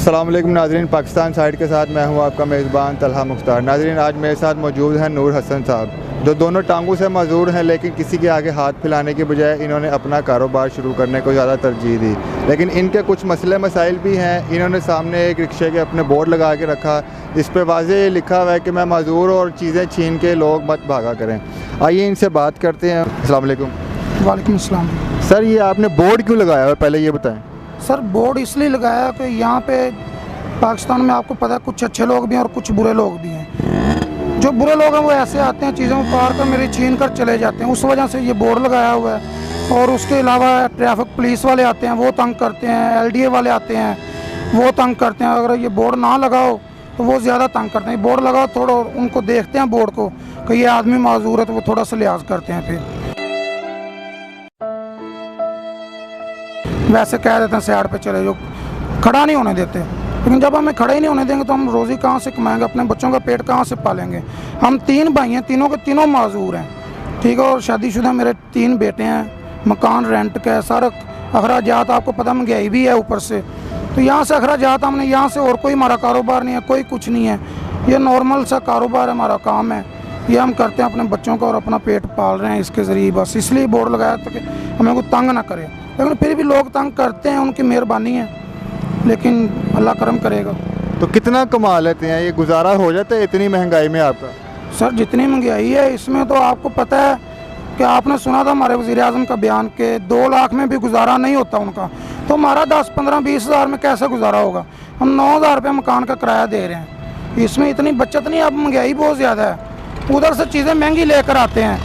अस्सलाम वालेकुम नाज़रीन, पाकिस्तान साइड के साथ मैं हूं आपका मेज़बान तलहा मुख्तार। नाज़रीन, आज मेरे साथ मौजूद हैं नूर हसन साहब, जो दोनों टांगों से मजदूर हैं, लेकिन किसी के आगे हाथ फैलाने के बजाय इन्होंने अपना कारोबार शुरू करने को ज़्यादा तरजीह दी। लेकिन इनके कुछ मसले मसाइल भी हैं। इन्होंने सामने एक रिक्शे के अपने बोर्ड लगा के रखा, इस पर वाज़ेह लिखा हुआ है कि मैं मजदूर और चीज़ें छीन के लोग मत भागा करें। आइए इनसे बात करते हैं। अस्सलाम वालेकुम। वालेकुम अस्सलाम। सर, ये आपने बोर्ड क्यों लगाया है, पहले ये बताएँ। सर, बोर्ड इसलिए लगाया कि यहाँ पे पाकिस्तान में आपको पता है कुछ अच्छे लोग भी हैं और कुछ बुरे लोग भी हैं। जो बुरे लोग हैं वो ऐसे आते हैं, चीज़ों को पार कर मेरी छीन कर चले जाते हैं, उस वजह से ये बोर्ड लगाया हुआ है। और उसके अलावा ट्रैफिक पुलिस वाले आते हैं, वो तंग करते हैं, LDA वाले आते हैं, वो तंग करते हैं। अगर ये बोर्ड ना लगाओ तो वो ज़्यादा तंग करते हैं। बोर्ड लगाओ, थोड़ा उनको देखते हैं बोर्ड को कि ये आदमी माजूर है, तो वो थोड़ा सा लिहाज करते हैं। फिर वैसे कह देते हैं साइड पे चले जाओ, खड़ा नहीं होने देते। लेकिन जब हमें खड़े ही नहीं होने देंगे तो हम रोज़ी कहाँ से कमाएंगे, अपने बच्चों का पेट कहाँ से पालेंगे। हम 3 भाई हैं, तीनों के तीनों माजूर हैं, ठीक है। और शादीशुदा मेरे 3 बेटे हैं, मकान रेंट का है, सारा अखराजात आपको पता महंगाई भी है ऊपर से। तो यहाँ से अखराजात हमने, यहाँ से और कोई हमारा कारोबार नहीं है, कोई कुछ नहीं है। ये नॉर्मल सा कारोबार है, हमारा काम है, ये हम करते हैं अपने बच्चों का और अपना पेट पाल रहे हैं इसके ज़रिए। बस इसलिए बोर्ड लगाया था कि हमें को तंग ना करे। लेकिन फिर भी लोग तंग करते हैं, उनकी मेहरबानी है, लेकिन अल्लाह करम करेगा। तो कितना कमा लेते हैं, ये गुजारा हो जाता है इतनी महंगाई में आपका? सर, जितनी महंगाई है इसमें तो आपको पता है कि आपने सुना था हमारे वज़ीर-ए-आज़म का बयान के 2 लाख में भी गुजारा नहीं होता उनका, तो हमारा 10, 15, 20 हज़ार में कैसे गुजारा होगा। हम 9 हज़ार रुपये मकान का किराया दे रहे हैं, इसमें इतनी बचत नहीं। अब महंगाई बहुत ज़्यादा है, उधर से चीज़ें महंगी लेकर आते हैं।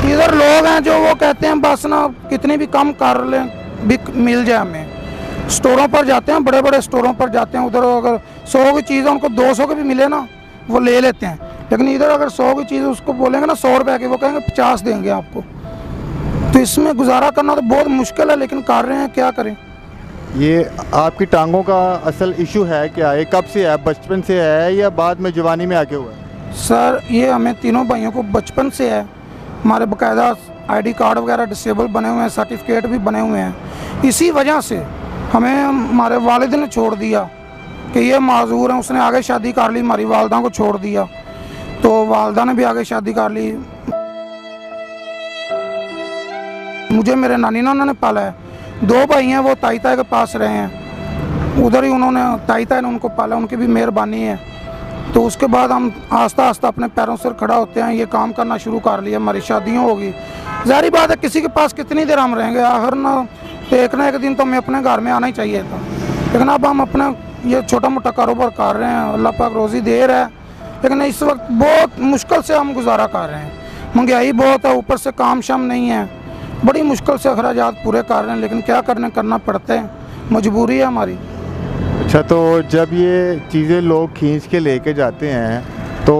इधर लोग हैं जो वो कहते हैं बस ना कितनी भी कम कर लें, भी मिल जाए हमें। स्टोरों पर जाते हैं, बड़े बड़े स्टोरों पर जाते हैं, उधर अगर 100 की चीज़ है उनको 200 की भी मिले ना, वो ले लेते हैं। लेकिन इधर अगर 100 की चीज़ उसको बोलेंगे ना 100 रुपये की, वो कहेंगे 50 देंगे आपको। तो इसमें गुजारा करना तो बहुत मुश्किल है, लेकिन कर रहे हैं, क्या करें। ये आपकी टांगों का असल इशू है क्या? ये कब से है, बचपन से है या बाद में जवानी में आके हुआ है? सर, ये हमें तीनों भाइयों को बचपन से है। हमारे बाकायदा ID कार्ड वगैरह डिसेबल बने हुए हैं, सर्टिफिकेट भी बने हुए हैं। इसी वजह से हमें हमारे वालिद ने छोड़ दिया कि ये माजूर हैं। उसने आगे शादी कर ली, हमारी वालदा को छोड़ दिया, तो वालदा ने भी आगे शादी कर ली। मुझे मेरे नानी ना उन्होंने पाला है। 2 भाई हैं, वो ताई ताई के पास रहे हैं, उधर ही उन्होंने ताई ताई ने उनको पाला, उनकी भी मेहरबानी है। तो उसके बाद हम आस्ता आस्ता अपने पैरों से खड़ा होते हैं, ये काम करना शुरू कर लिया। हमारी शादियाँ होगी, ज़ाहिर बात है किसी के पास कितनी देर हम रहेंगे, आखिर ना एक दिन तो हमें अपने घर में आना ही चाहिए था। लेकिन अब हम अपना ये छोटा मोटा कारोबार कर रहे हैं, अल्लाह पाक रोज़ी दे रहा है। लेकिन इस वक्त बहुत मुश्किल से हम गुजारा कर रहे हैं, महंगाई बहुत है, ऊपर से काम शाम नहीं है, बड़ी मुश्किल से अखराजात पूरे कर रहे हैं। लेकिन क्या करना पड़ता है, मजबूरी है हमारी। अच्छा, तो जब ये चीज़ें लोग खींच के लेके जाते हैं तो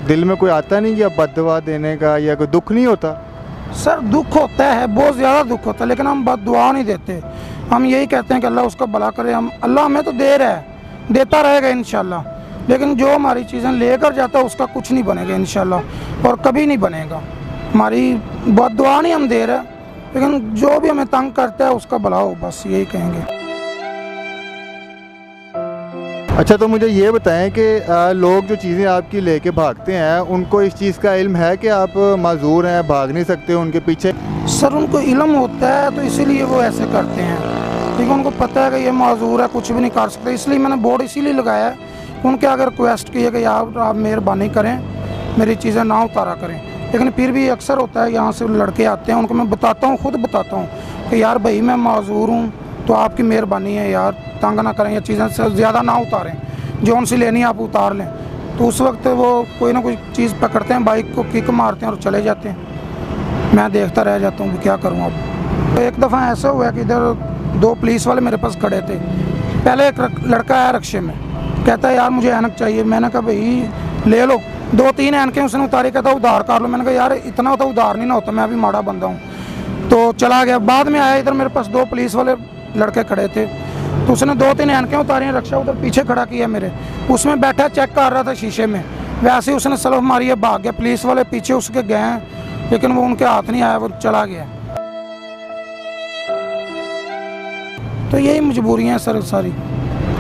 दिल में कोई आता नहीं कि अब बद्दुआ देने का, या कोई दुख नहीं होता? सर, दुख होता है, बहुत ज़्यादा दुख होता है, लेकिन हम बद्दुआ नहीं देते। हम यही कहते हैं कि अल्लाह उसका भला करे। अल्लाह हमें तो दे रहा है, देता रहेगा इंशाल्लाह। लेकिन जो हमारी चीज़ें लेकर जाता है उसका कुछ नहीं बनेगा इंशाल्लाह, और कभी नहीं बनेगा। हमारी बद्दुआ नहीं हम दे रहे, लेकिन जो भी हमें तंग करता है उसका भला हो, बस यही कहेंगे। अच्छा, तो मुझे ये बताएं कि लोग जो चीज़ें आपकी लेके भागते हैं, उनको इस चीज़ का इल्म है कि आप माजूर हैं, भाग नहीं सकते उनके पीछे? सर, उनको इल्म होता है तो इसीलिए वो ऐसे करते हैं, ठीक है। उनको पता है कि ये माजूर है, कुछ भी नहीं कर सकते। इसलिए मैंने बोर्ड इसीलिए लगाया है, उनके अगर रिक्वेस्ट की है कि यार आप मेहरबानी करें, मेरी चीज़ें ना उतारा करें। लेकिन फिर भी अक्सर होता है, यहाँ से लड़के आते हैं, उनको मैं बताता हूँ, खुद बताता हूँ कि यार भाई मैं माजूर हूँ, तो आपकी मेहरबानी है यार, तंग ना करें, या चीज़ें से ज़्यादा ना उतारें, जो उनसे लेनी आप उतार लें। तो उस वक्त वो कोई ना कोई चीज़ पकड़ते हैं, बाइक को किक मारते हैं और चले जाते हैं। मैं देखता रह जाता हूँ, क्या करूँ अब। तो एक दफ़ा ऐसा हुआ कि इधर 2 पुलिस वाले मेरे पास खड़े थे। पहले एक लड़का आया रिक्शे में, कहता है यार मुझे ऐनक चाहिए। मैंने कहा भाई ले लो। 2-3 ऐनकें उसने उतारी, कहता उधार कर लो। मैंने कहा यार इतना होता उधार नहीं ना होता, मैं अभी माड़ा बंदा हूँ। तो चला गया। बाद में आया, इधर मेरे पास 2 पुलिस वाले लड़के खड़े थे, तो उसने 2-3 ऐनकें उतारी, रिक्शा उधर पीछे खड़ा किया मेरे, उसमें बैठा चेक कर रहा था शीशे में। वैसे ही उसने सलफ मारी है, भाग गया। पुलिस वाले पीछे उसके गए, लेकिन वो उनके हाथ नहीं आया, वो चला गया। तो यही मजबूरियाँ हैं सर सारी।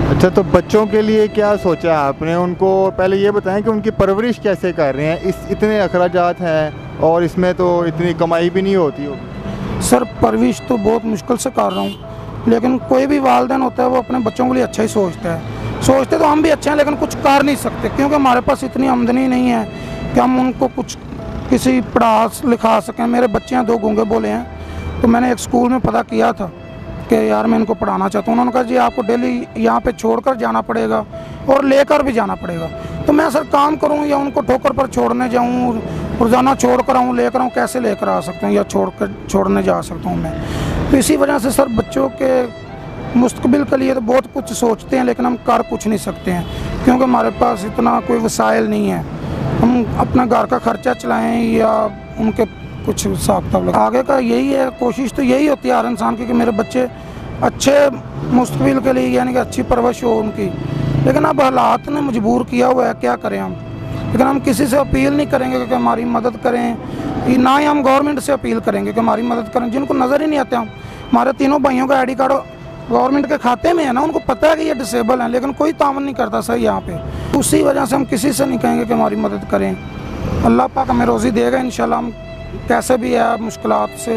अच्छा, तो बच्चों के लिए क्या सोचा है आपने? उनको पहले ये बताएं कि उनकी परवरिश कैसे कर रहे हैं, इस इतने अखराजात हैं और इसमें तो इतनी कमाई भी नहीं होती होगी। सर परवरिश तो बहुत मुश्किल से कर रहा हूँ, लेकिन कोई भी वालिदैन होता है वो अपने बच्चों के लिए अच्छा ही सोचता है। सोचते तो हम भी अच्छे हैं, लेकिन कुछ कर नहीं सकते क्योंकि हमारे पास इतनी आमदनी नहीं है कि हम उनको कुछ किसी पढ़ा लिखा सकें। मेरे बच्चे हैं 2 गूंगे बोले हैं, तो मैंने एक स्कूल में पता किया था कि यार मैं इनको पढ़ाना चाहता हूँ। उन्होंने कहा जी आपको डेली यहाँ पे छोड़कर जाना पड़ेगा और लेकर भी जाना पड़ेगा। तो मैं सर काम करूँ या उनको ठोकर पर छोड़ने जाऊँ, रोज़ाना छोड़ कर आऊँ लेकर आऊँ, कैसे लेकर आ सकता हूँ या छोड़ने जा सकता हूँ मैं। तो इसी वजह से सर बच्चों के मुस्तकबिल के लिए तो बहुत कुछ सोचते हैं, लेकिन हम कर कुछ नहीं सकते हैं क्योंकि हमारे पास इतना कोई वसाइल नहीं है। हम अपना घर का खर्चा चलाएँ या उनके कुछ हिसाब किताब लगा। आगे का यही है, कोशिश तो यही होती है हर इंसान की कि मेरे बच्चे अच्छे मुस्तकबिल के लिए यानी कि अच्छी परवरिश हो उनकी। लेकिन अब हालात ने मजबूर किया हुआ है, क्या करें हम। लेकिन हम किसी से अपील नहीं करेंगे कि हमारी मदद करें, ना ही हम गवर्नमेंट से अपील करेंगे कि हमारी मदद करें, जिनको नज़र ही नहीं आते। हम हमारे तीनों भाइयों का ID कार्ड गवर्नमेंट के खाते में है ना, उनको पता है कि ये डिसेबल हैं, लेकिन कोई तावन नहीं करता सर यहाँ पे। उसी वजह से हम किसी से नहीं कहेंगे कि हमारी मदद करें। अल्लाह पाक हमें रोज़ी देगा इंशाल्लाह। हम कैसे भी है मुश्किलात से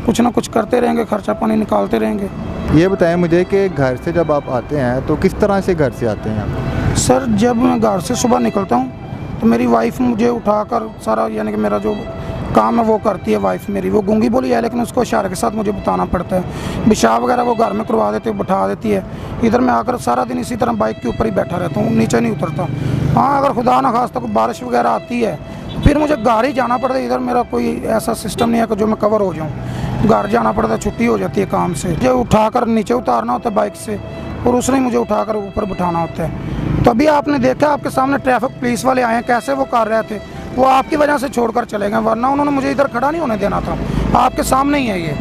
कुछ ना कुछ करते रहेंगे, खर्चा पानी निकालते रहेंगे। ये बताएं मुझे कि घर से जब आप आते हैं तो किस तरह से घर से आते हैं आप? सर जब मैं घर से सुबह निकलता हूँ तो मेरी वाइफ मुझे उठाकर सारा यानी कि मेरा जो काम है वो करती है वाइफ मेरी। वो गूंगी बोली है लेकिन उसको इशारे के साथ मुझे बताना पड़ता है। पेशाब वगैरह वो घर में करवा देते, बिठा देती है। इधर मैं आकर सारा दिन इसी तरह बाइक के ऊपर ही बैठा रहता हूँ, नीचे नहीं उतरता। हाँ अगर खुदा न खास्ता कोई बारिश वगैरह आती है फिर मुझे घर ही जाना पड़ता है। इधर मेरा कोई ऐसा सिस्टम नहीं है कि जो मैं कवर हो जाऊँ। घर जाना पड़ता है, छुट्टी हो जाती है काम से। मुझे उठाकर नीचे उतारना होता है बाइक से और उसने मुझे उठाकर ऊपर बिठाना होता है। तो अभी आपने देखा आपके सामने ट्रैफिक पुलिस वाले आए हैं, कैसे वो कर रहे थे। वो आपकी वजह से छोड़कर चले गए, वरना उन्होंने मुझे इधर खड़ा नहीं होने देना था। आपके सामने ही है ये,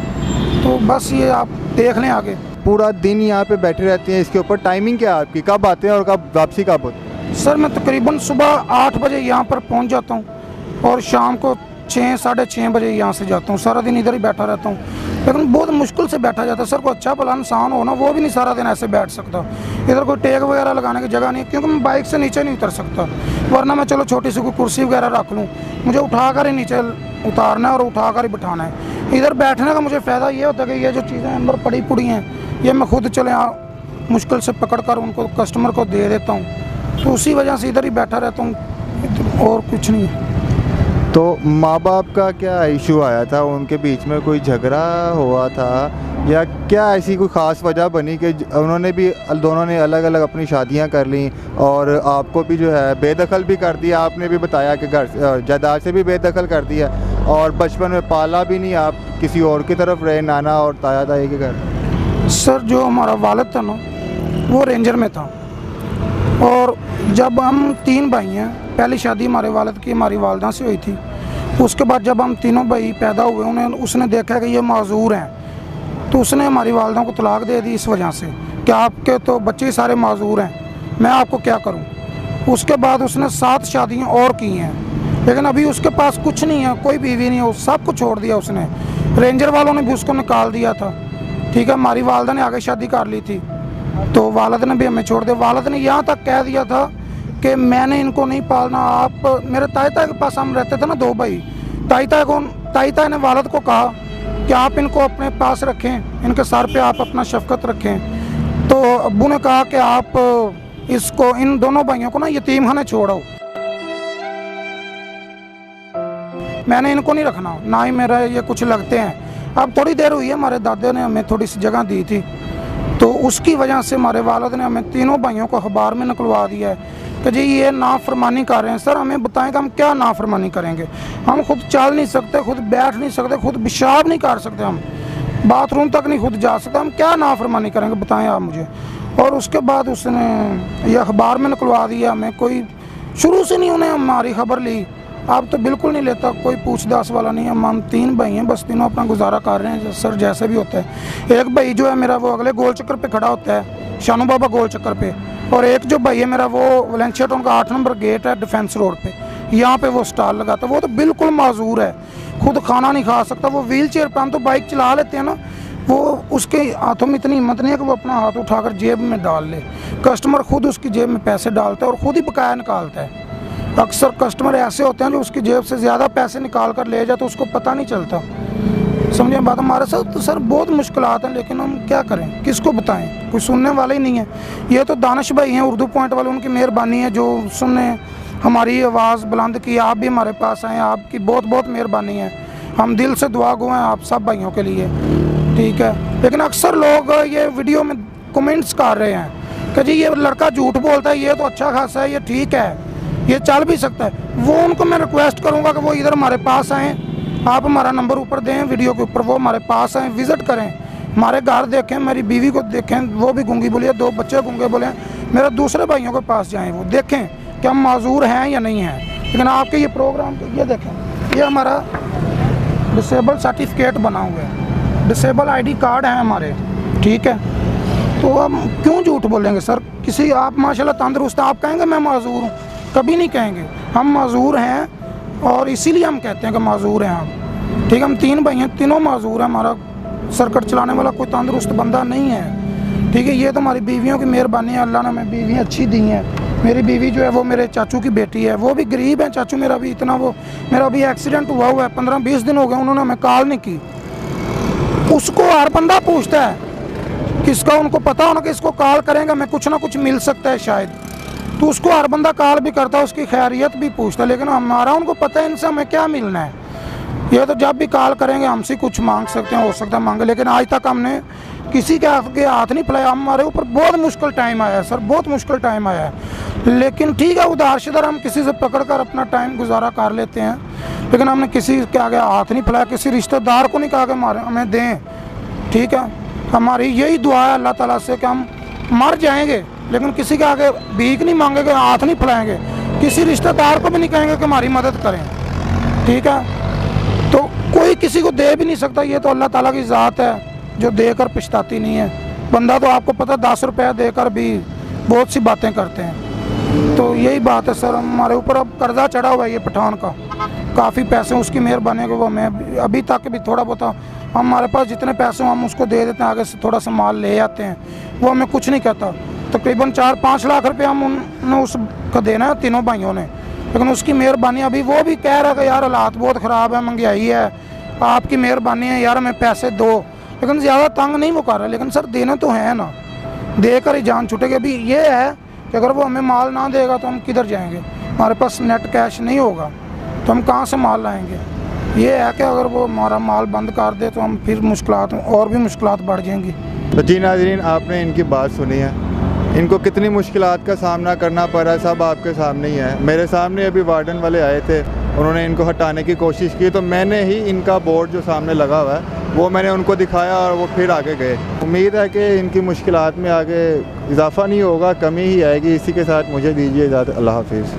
तो बस ये आप देख लें आगे। पूरा दिन यहाँ पे बैठे रहते हैं, इसके ऊपर टाइमिंग क्या है आपकी? कब आते हैं और कब वापसी कब होती है? सर मैं तकरीबन सुबह 8 बजे यहाँ पर पहुँच जाता हूँ और शाम को 6 साढ़े 6 बजे यहाँ से जाता हूँ। सारा दिन इधर ही बैठा रहता हूँ, लेकिन बहुत मुश्किल से बैठा जाता है। सर को अच्छा भला इंसान हो ना, वो भी नहीं सारा दिन ऐसे बैठ सकता। इधर कोई टेक वगैरह लगाने की जगह नहीं है क्योंकि मैं बाइक से नीचे नहीं उतर सकता। वरना मैं चलो छोटी सी कोई कुर्सी वगैरह रख लूँ, मुझे उठाकर ही नीचे उतारना है और उठाकर ही बिठाना है। इधर बैठने का मुझे फ़ायदा ये होता है कि ये जो चीज़ें अंदर पड़ी पुड़ी हैं ये मैं खुद चले मुश्किल से पकड़ कर उनको कस्टमर को दे देता हूँ। तो उसी वजह से इधर ही बैठा रहता हूँ और कुछ नहीं है। तो माँ बाप का क्या इशू आया था? उनके बीच में कोई झगड़ा हुआ था या क्या ऐसी कोई ख़ास वजह बनी कि उन्होंने भी दोनों ने अलग अलग अपनी शादियां कर लीं और आपको भी जो है बेदखल भी कर दिया? आपने भी बताया कि घर जायदाद से भी बेदखल कर दिया और बचपन में पाला भी नहीं, आप किसी और की तरफ रहे, नाना और ताया ताई के घर। सर जो हमारा वालिद था ना वो रेंजर में था और जब हम 3 भाई हैं, पहली शादी हमारे वालिद की हमारी वालदा से हुई थी। उसके बाद जब हम तीनों भाई पैदा हुए उसने देखा कि ये माजूर हैं, तो उसने हमारी वालदा को तलाक दे दी इस वजह से कि आपके तो बच्चे सारे माजूर हैं, मैं आपको क्या करूं। उसके बाद उसने 7 शादियां और की हैं, लेकिन अभी उसके पास कुछ नहीं है, कोई बीवी नहीं है, सब कुछ छोड़ दिया उसने। रेंजर वालों ने भी उसको निकाल दिया था। ठीक है, हमारी वालदा ने आगे शादी कर ली थी तो वालिद ने भी हमें छोड़ दिया। वालिद ने यहाँ तक कह दिया था कि मैंने इनको नहीं पालना, आप मेरे ताई ताई के पास हम रहते थे ना 2 भाई। ताई ताई ने वालिद को कहा कि आप इनको अपने पास रखें, इनके सर पे आप अपना शफकत रखें। तो अब्बू ने कहा कि आप इसको इन दोनों भाइयों को ना यतीम खाने छोड़ो, मैंने इनको नहीं रखना, ना ही मेरा ये कुछ लगते हैं। अब थोड़ी देर हुई है हमारे दादे ने हमें थोड़ी सी जगह दी थी, तो उसकी वजह से हमारे वालिद ने हमें तीनों भाइयों को अखबार में निकलवा दिया है कि जी ये नाफरमानी कर रहे हैं। सर हमें बताएं कि हम क्या नाफरमानी करेंगे? हम खुद चल नहीं सकते, खुद बैठ नहीं सकते, खुद पेशाब नहीं कर सकते, हम बाथरूम तक नहीं खुद जा सकते, हम क्या नाफरमानी करेंगे बताएं आप मुझे। और उसके बाद उसने ये अखबार में निकलवा दिया हमें। कोई शुरू से नहीं उन्हें हमारी खबर ली, अब तो बिल्कुल नहीं लेता, कोई पूछताछ वाला नहीं है। हम 3 भाई हैं, बस तीनों अपना गुजारा कर रहे हैं सर, जैसे भी होता है। एक भाई जो है मेरा वो अगले गोल चक्कर पे खड़ा होता है, शानू बाबा गोल चक्कर पे, और एक जो भाई है मेरा वो वलेंशिया टाउन का 8 नंबर गेट है डिफेंस रोड पे, यहाँ पे वो स्टॉल लगाता है। वो तो बिल्कुल माजूर है, खुद खाना नहीं खा सकता, वो व्हील चेयर पर। हम तो बाइक चला लेते हैं ना, वो उसके हाथों में इतनी हिम्मत नहीं है कि वो अपना हाथ उठाकर जेब में डाल ले। कस्टमर खुद उसकी जेब में पैसे डालता है और खुद ही बकाया निकालता है। अक्सर कस्टमर ऐसे होते हैं जो उसकी जेब से ज़्यादा पैसे निकाल कर ले जाए तो उसको पता नहीं चलता। समझे बात? हमारे साथ तो सर बहुत मुश्किलात हैं, लेकिन हम क्या करें, किसको बताएं, कोई सुनने वाला ही नहीं है। ये तो दानिश भाई हैं उर्दू पॉइंट वाले, उनकी मेहरबानी है जो सुनने हमारी आवाज़ बुलंद की। आप भी हमारे पास आए, आपकी बहुत बहुत मेहरबानी है। हम दिल से दुआ गो हैं आप सब भाइयों के लिए, ठीक है। लेकिन अक्सर लोग ये वीडियो में कमेंट्स कर रहे हैं कि जी ये लड़का झूठ बोलता है, ये तो अच्छा खासा है, ये ठीक है, ये चल भी सकता है। वो उनको मैं रिक्वेस्ट करूँगा कि वो इधर हमारे पास आएँ, आप हमारा नंबर ऊपर दें वीडियो के ऊपर, वो हमारे पास आएँ, विज़िट करें, हमारे घर देखें, मेरी बीवी को देखें, वो भी गूंगी बोली है, 2 बच्चे गूंगे बोले हैं, मेरे दूसरे भाइयों के पास जाएँ, वो देखें कि हम माजूर हैं या नहीं हैं। लेकिन आपके ये प्रोग्राम ये देखें, ये हमारा डिसेबल सर्टिफिकेट बना हुआ है, डिसेबल आईडी कार्ड है हमारे, ठीक है। तो हम क्यों झूठ बोलेंगे सर? किसी आप माशाल्लाह तंदुरुस्त, आप कहेंगे मैं माजूर हूँ? कभी नहीं कहेंगे। हम माजूर हैं और इसीलिए हम कहते हैं कि माजूर हैं हम, ठीक है। हम 3 भाई हैं, तीनों माजूर हैं। हमारा सर्किट चलाने वाला कोई तंदुरुस्त बंदा नहीं है, ठीक है। ये तो हमारी बीवियों की मेहरबानी है, अल्लाह ने हमें बीवियाँ अच्छी दी हैं। मेरी बीवी जो है वो मेरे चाचू की बेटी है, वो भी गरीब है। चाचू मेरा भी इतना मेरा अभी एक्सीडेंट हुआ है, 15-20 दिन हो गए, उन्होंने हमें कॉल नहीं की। उसको हर बंदा पूछता है, किसका उनको पता होना कि इसको कॉल करेंगे हमें कुछ ना कुछ मिल सकता है शायद, तो उसको हर बंदा कॉल भी करता है, उसकी खैरियत भी पूछता है। लेकिन हमारा उनको पता है इनसे हमें क्या मिलना है। ये तो जब भी कॉल करेंगे हमसे कुछ मांग सकते हैं, हो सकता है मांगे, लेकिन आज तक हमने किसी के हाथ नहीं फैलाया। हमारे ऊपर बहुत मुश्किल टाइम आया है सर, बहुत मुश्किल टाइम आया है। लेकिन ठीक है, उधार शिधार हम किसी से पकड़ कर अपना टाइम गुजारा कर लेते हैं, लेकिन हमने किसी के आगे हाथ नहीं फैलाया, किसी रिश्तेदार को नहीं कहा कि हमें दें, ठीक है। हमारी यही दुआ है अल्लाह ताला से कि हम मर जाएंगे लेकिन किसी के आगे भीख नहीं मांगेंगे, हाथ नहीं फैलाएंगे, किसी रिश्तेदार को भी नहीं कहेंगे कि हमारी मदद करें, ठीक है। तो कोई किसी को दे भी नहीं सकता, ये तो अल्लाह ताला की ज़ात है जो देकर पछताती नहीं है। बंदा तो आपको पता 10 रुपया देकर भी बहुत सी बातें करते हैं। तो यही बात है सर, हमारे ऊपर अब कर्जा चढ़ा हुआ है ये पठान का, काफ़ी पैसे उसकी मेहरबानी को वो हमें अभी तक भी थोड़ा बहुत हमारे पास जितने पैसे हम उसको दे देते हैं, आगे से थोड़ा सा माल ले आते हैं, वो हमें कुछ नहीं कहता। तकरीबन 4-5 लाख रुपए हम उन्होंने उसको देना है तीनों भाइयों ने, लेकिन उसकी मेहरबानी अभी वो भी कह रहा है कि यार हालात बहुत ख़राब है, महंगाई है, आपकी मेहरबानी है यार हमें पैसे दो, लेकिन ज़्यादा तंग नहीं वो कर रहा। लेकिन सर देने तो हैं ना, देकर ही जान छूटेगी। अभी ये है कि अगर वो हमें माल ना देगा तो हम किधर जाएंगे, हमारे पास नेट कैश नहीं होगा तो हम कहाँ से माल लाएंगे। ये है कि अगर वो हमारा माल बंद कर दे तो हम फिर मुश्किलात और भी मुश्किलात बढ़ जाएंगी। तो जी नाज़रीन, आपने इनकी बात सुनी है, इनको कितनी मुश्किलात का सामना करना पड़ा है, सब आपके सामने ही है। मेरे सामने अभी वार्डन वाले आए थे, उन्होंने इनको हटाने की कोशिश की, तो मैंने ही इनका बोर्ड जो सामने लगा हुआ है वो मैंने उनको दिखाया और वो फिर आगे गए। उम्मीद है कि इनकी मुश्किलात में आगे इजाफ़ा नहीं होगा, कमी ही आएगी। इसी के साथ मुझे दीजिए इजाज़त, अल्लाह हाफिज़।